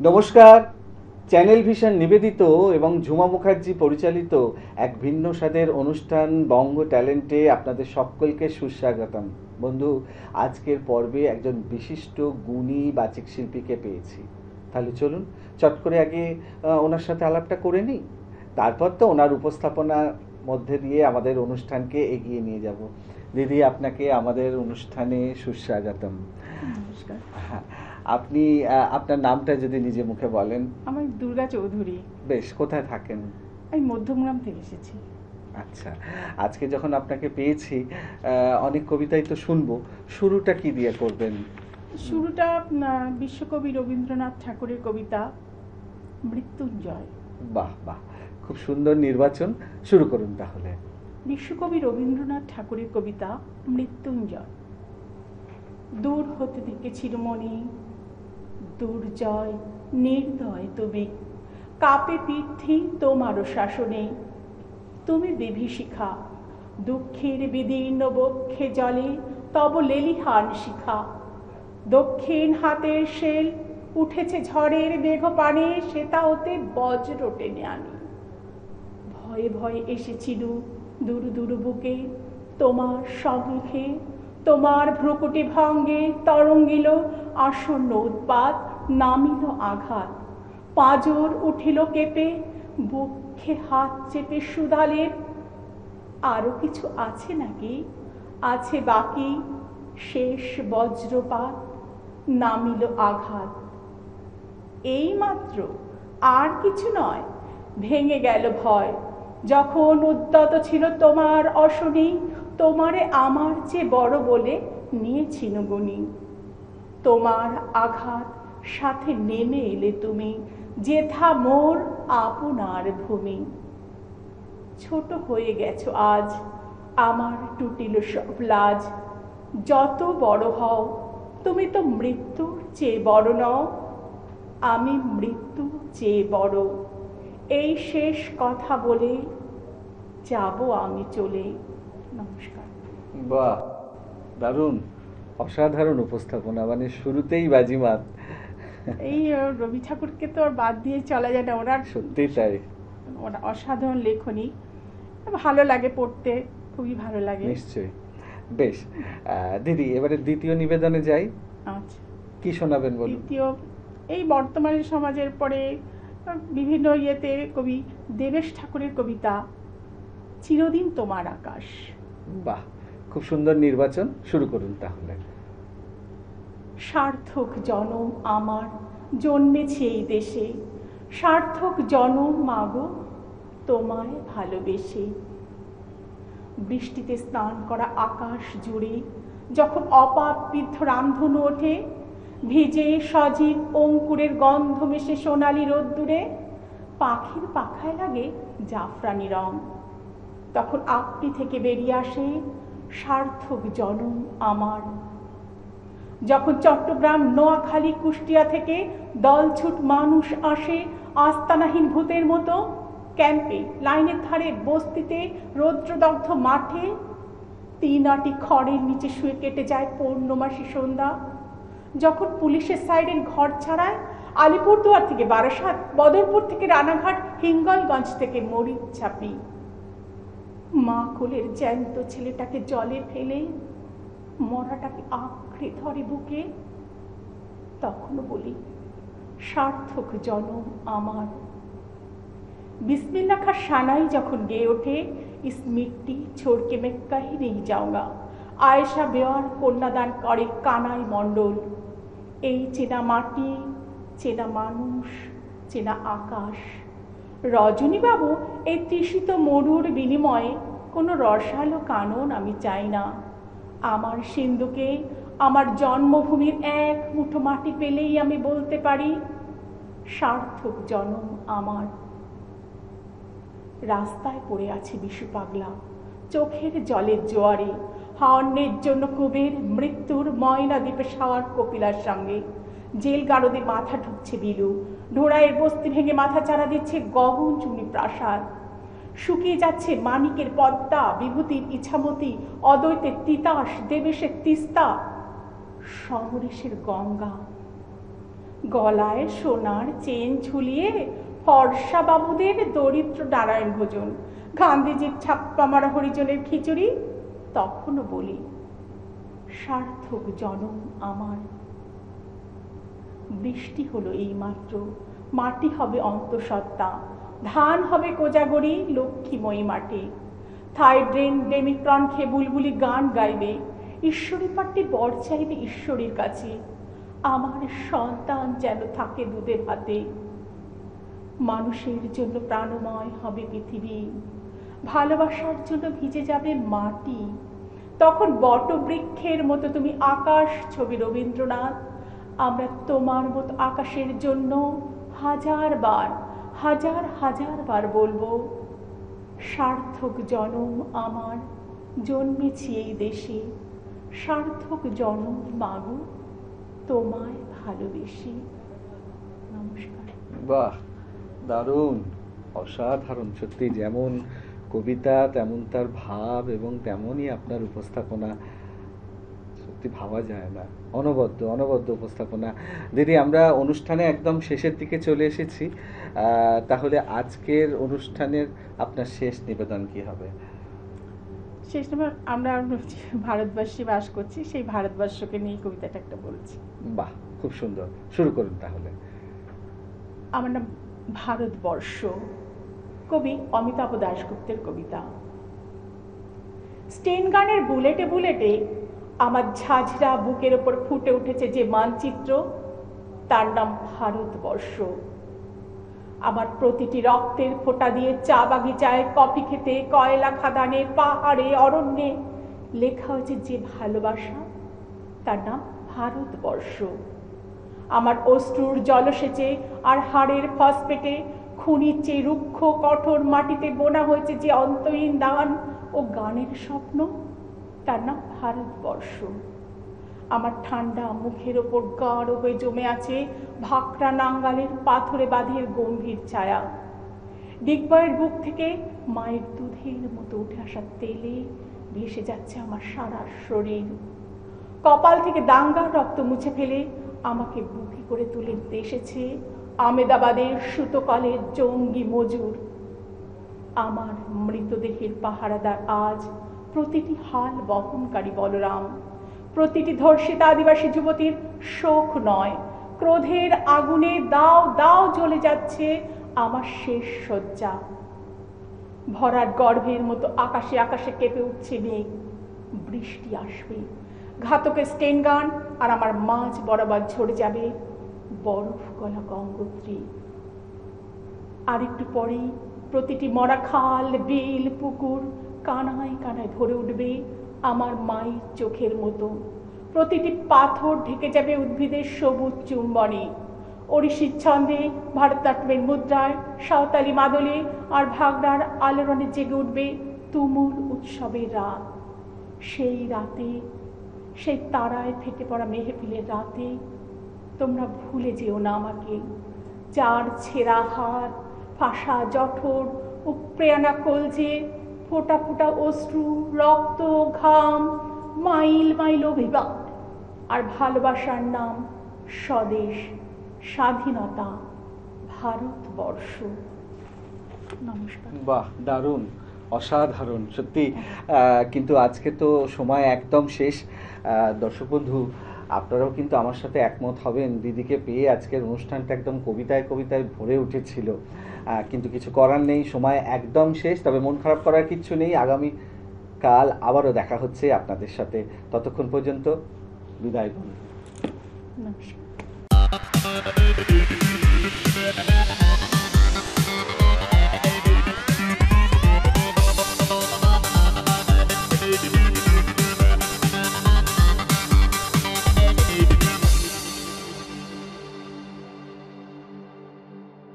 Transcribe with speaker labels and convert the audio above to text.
Speaker 1: নমস্কার। Channel vision নিবেদিত এবং ঝুমা মুখার্জি পরিচালিত এক ভিন্ন স্বাদের অনুষ্ঠান বঙ্গ ট্যালেন্টে আপনাদের সকলকে সুস্বাগতম। বন্ধু, আজকের পর্বে একজন বিশিষ্ট গুণী বাচিক শিল্পীকে পেয়েছি। তাহলে চলুন চট করে আগে ওনার সাথে আলাপটা করে নিই, তারপর তো ওনার উপস্থাপনার মধ্যে দিয়ে আমাদের অনুষ্ঠানকে এগিয়ে নিয়ে যাব। দিদি, আপনাকে আমাদের অনুষ্ঠানে সুস্বাগতম।
Speaker 2: নমস্কার।
Speaker 1: হ্যাঁ, আপনি আপনার নামটা যদি নিজে মুখে বলেন।
Speaker 2: আমার দুর্গা চৌধুরী।
Speaker 1: বেশ, কোথায় থাকেন?
Speaker 2: আমি মধ্যমগ্রাম থেকে এসেছি।
Speaker 1: আচ্ছা, আজকে যখন আপনাকে পেয়েছি অনেক কবিতাই তো শুনবো, শুরুটা কি দিয়ে করবেন?
Speaker 2: শুরুটা বিশ্বকবি রবীন্দ্রনাথ ঠাকুরের কবিতা মৃত্যুঞ্জয়।
Speaker 1: বাহ বাহ, খুব সুন্দর নির্বাচন, শুরু করুন তাহলে।
Speaker 2: বিশ্বকবি রবীন্দ্রনাথ ঠাকুরের কবিতা মৃত্যুঞ্জয়। দূর হতে দেখেছিল মনে দুর্জয় নির্দয় তুমি, কাপে পীঠে তোমারও শাসনে। তুমি বিভীষিখা দুঃখের বিদীর্ণ বক্ষে জলে তব লেলিহান শিখা। দক্ষিণ হাতের শেল উঠেছে ঝড়ের মেঘপানে, সেটা ওতে বজ্র টেনে আনি। ভয়ে ভয়ে এসেছিল দূর দূর বুকে তোমার সম্মুখে। তোমার ভ্রুকুটি ভঙ্গে তরঙ্গিল আসন্ন উৎপাত, নামিল আঘাত। পাঁজর উঠিল কেঁপে, বুকে হাত চেপে সুধালের আরো কিছু আছে নাকি, আছে বাকি শেষ বজ্রপাত, নামিল আঘাত। এই মাত্র, আর কিছু নয়। ভেঙে গেল ভয় যখন উদ্যত ছিল তোমার অশনি। তোমারে আমার চেয়ে বড় বলে নিয়েছিল গুণী। তোমার আঘাত সাথে নেমে এলে তুমি, যেথা মোর আপনার ভূমি। ছোট হয়ে গেছো আজ, আমার টুটিল সব লাজ। যত বড় হও তুমি তো মৃত্যুর চেয়ে বড় নও, আমি মৃত্যুর চেয়ে বড়। এই শেষ কথা বলে যাব আমি চলে। নমস্কার।
Speaker 1: বাহ, দারুণ, অসাধারণ উপস্থাপনা, মানে শুরুতেই বাজিমাত।
Speaker 2: এই রবি ঠাকুরকে তো আর বাদ দিয়ে চলা যায় না, ওনার
Speaker 1: সত্যিই তাই,
Speaker 2: ওনার অসাধারণ লেখনী। ভালো লাগে পড়তে, খুবই ভালো লাগে।
Speaker 1: নিশ্চয়ই। বেশ, দিদি, এবারে দ্বিতীয় নিবেদনে যাই।
Speaker 2: আচ্ছা,
Speaker 1: কি শোনাবেন বলুন?
Speaker 2: দ্বিতীয় এই বর্তমানের সমাজের পরে বিভিন্ন ইয়েতে কবি দেবেশ ঠাকুরের কবিতা চিরদিন তোমার আকাশ।
Speaker 1: বাহ, খুব সুন্দর নির্বাচন, শুরু করুন তাহলে।
Speaker 2: সার্থক জনম আমার জন্মেছে এই দেশে, সার্থক জনম মাগো তোমায় ভালোবেসে। বৃষ্টিতে স্নান করা আকাশ জুড়ে যখন অপাপ বিদ্ধ রামধনু ওঠে, ভিজে সজীব অঙ্কুরের গন্ধ মেশে সোনালি রোদ্দুরে, পাখির পাখায় লাগে জাফরানি রং, তখন আপনি থেকে বেরিয়ে আসে সার্থক জনম আমার। যখন চট্টগ্রাম, নোয়াখালী, কুষ্টিয়া থেকে দলছুট মানুষ আসে আস্তানাহীন ভূতের মতো, ক্যাম্পে, লাইনের ধারে, বস্তিতে, রৌদ্রদগ্ধ মাঠে, 3 আটি খড়ের নিচে শুয়ে কেটে যায় পূর্ণমাসী সন্ধ্যা। যখন পুলিশের সাইরেন ঘর ছাড়ায় আলিপুরদুয়ার থেকে বারাসাত, বদরপুর থেকে রানাঘাট, হিঙ্গলগঞ্জ থেকে মরিচঝাপি, মা কোলের জ্যান্ত ছেলেটাকে জলে ফেলে মরাটাকে আঁকড়ে ধরে বুকে, তখনও বলি সার্থক জনম আমার। বিসমিল্লাহ খাঁ সানাই যখন গেয়ে ওঠে, ইস মিট্টি ছোড়কে मैं कहीं नहीं जाऊंगा, আয়েশা বেওয়ার কন্যাদান করে কানাই মণ্ডল। এই চেনা মাটি, চেনা মানুষ, চেনা আকাশ। রজনীবাবু, এই তৃষিত মরুর বিনিময়ে কোনো রসালো কানন আমি চাই না। আমার সিন্ধুকে, আমার জন্মভূমির এক মুঠো মাটি পেলেই আমি বলতে পারি সার্থক জনম আমার। রাস্তায় পড়ে আছে বিশু পাগলা চোখের জলের জোয়ারে, হাওয়ান্নের জন্য কুবের মৃত্যুর ময়না দ্বীপে শাওয়ার কপিলার সঙ্গে। জেল গারদে মাথা ঢুকছে বিলু, ঢোড়াইয়ের বস্তি ভেঙে মাথা চারা দিচ্ছে গগন চুনি প্রাসাদ। শুকিয়ে যাচ্ছে মানিকের পদ্মা, বিভূতির ইছামতি, অদ্বৈতের তিতাস, দেবেশের তিস্তা, সমরেশের গঙ্গা। গলায় সোনার চেন ঝুলিয়ে ফর্সা বাবুদের দরিদ্র নারায়ণ ভোজন, গান্ধীজির ছাপ্পা মারা হরিজনের খিচুড়ি। তখনও বলি, সার্থক জনম আমার। বৃষ্টি হলো এইমাত্র, মাটি হবে অন্তঃসত্ত্বা, ধান হবে কোজাগরি লক্ষ্মীময়ী মাটি। থাইড্রেন ডেমিক্রন খেয়ে বুলবুলি গান গাইবে, ঈশ্বরী পাট্টি বর চাইবে ঈশ্বরীর কাছে। আমার সন্তান যেন থাকে দুধের হাতে। মানুষের জন্য প্রাণময় হবে পৃথিবী, ভালোবাসার জন্য ভিজে যাবে মাটি। তখন বটবৃক্ষের মতো তুমি আকাশ ছবি রবীন্দ্রনাথ। আমরা তোমার মতো আকাশের জন্য হাজার হাজার বার বলবো, সার্থক জনম আমার, জন্মেছি এই দেশে। সার্থক জনম মাগো, তোমায় ভালোবেসে। নমস্কার।
Speaker 1: বাহ, দারুণ, অসাধারণ। সত্যি যেমন কবিতা তেমন তার ভাব এবং তেমনই আপনার উপস্থাপনা, সত্যি ভাবা যায় না। অনবদ্য উপস্থাপনা। দিদি, আমরা অনুষ্ঠানে একদম শেষের দিকে চলে এসেছি, তাহলে আজকের অনুষ্ঠানের আপনার শেষ নিবেদন কি হবে?
Speaker 2: শেষ নম্বর, আমরা ভারতবর্ষে বাস করছি, সেই ভারতবর্ষকে নিয়ে কবিতাটা একটা বলছি।
Speaker 1: বাহ, খুব সুন্দর, শুরু করুন তাহলে।
Speaker 2: আমার নাম ভারতবর্ষ, কবি অমিতাভ দাশগুপ্তের কবিতা। স্টেন গানের বুলেটে বুলেটে আমার ঝাঁঝরা বুকের ওপর ফুটে উঠেছে যে মানচিত্র, তার নাম ভারতবর্ষ। আমার প্রতিটি রক্তের ফোঁটা দিয়ে চা বাগিচায়, কফি খেতে, কয়লা খাদানে, পাহাড়ে, অরণ্যে লেখা হয়েছে যে ভালোবাসা, তার নাম ভারতবর্ষ। আমার অশ্রুর জলসেচে আর হাড়ের ফসফেটে খুনির চেয়ে রুক্ষ কঠোর মাটিতে বোনা হয়েছে যে অন্তহীন দান ও গানের স্বপ্ন, তার নাম ভারতবর্ষ। আমার ঠান্ডা মুখের ওপর গাঢ় হয়ে জমে আছে ভাকরা নাঙ্গালের পাথরে বাঁধের গম্ভীর ছায়া। ডিগবয়ের বুক থেকে মায়ের দুধের মতো উঠে আসা তেলে ভেসে যাচ্ছে আমার সারা শরীর। কপাল থেকে দাঙ্গার রক্ত মুছে ফেলে আমাকে বুকে করে তুলে নিতে এসেছে আমেদাবাদের সুতোকলের জঙ্গি মজুর। আমার মৃতদেহের পাহারাদার আজ প্রতিটি হাল বহনকারী বলরাম, প্রতিটি ধর্ষিতা আদিবাসী যুবতীর শোক নয়, ক্রোধের আগুনে দাও দাও জ্বলে যাচ্ছে আমার শেষ শয্যা। ভরাট গর্ভের মতো আকাশে আকাশে কেঁপে উঠছে মেঘ, বৃষ্টি আসবে, ঘাতকের স্টেন গান আর আমার মাঝ বরাবর ঝরে যাবে বরফ গলা গঙ্গোত্রী। আর একটু পরেই প্রতিটি মরা খাল, বিল, পুকুর কানায় কানায় ভরে উঠবে আমার মায়ের চোখের মতো। প্রতিটি পাথর ঢেকে যাবে উদ্ভিদের সবুজ চুম্বনে। ওড়িশির ছন্দে, ভারতনাট্যমের মুদ্রায়, সাঁওতালি মাদলে আর ভাগড়ার আলোড়নে জেগে উঠবে তুমুল উৎসবের রাত। সেই রাতে, সেই তারায় ফেটে পড়া মেহফিলের রাতে তোমরা ভুলে যেও না আমাকে, যার ছেঁড়া হাত, ফাঁসা জঠর, উপড়ে আনা কলজে, ফোঁটা ফোঁটা অশ্রু, রক্ত, ঘাম, মাইল মাইল অভিবাদ আর ভালোবাসার নাম স্বদেশ, স্বাধীনতা, ভারতবর্ষ। নমস্কার।
Speaker 1: বাহ, দারুণ, অসাধারণ সত্যি। কিন্তু আজকে তো সময় একদম শেষ। দর্শক বন্ধু, আপনারাও কিন্তু আমার সাথে একমত হবেন, দিদিকে পেয়ে আজকের অনুষ্ঠানটা একদম কবিতায় কবিতায় ভরে উঠেছিল। কিন্তু কিছু করার নেই, সময় একদম শেষ। তবে মন খারাপ করার কিচ্ছু নেই, আগামী কাল আবারও দেখা হচ্ছে আপনাদের সাথে। ততক্ষণ পর্যন্ত বিদায় বলুন।
Speaker 2: নমস্কার।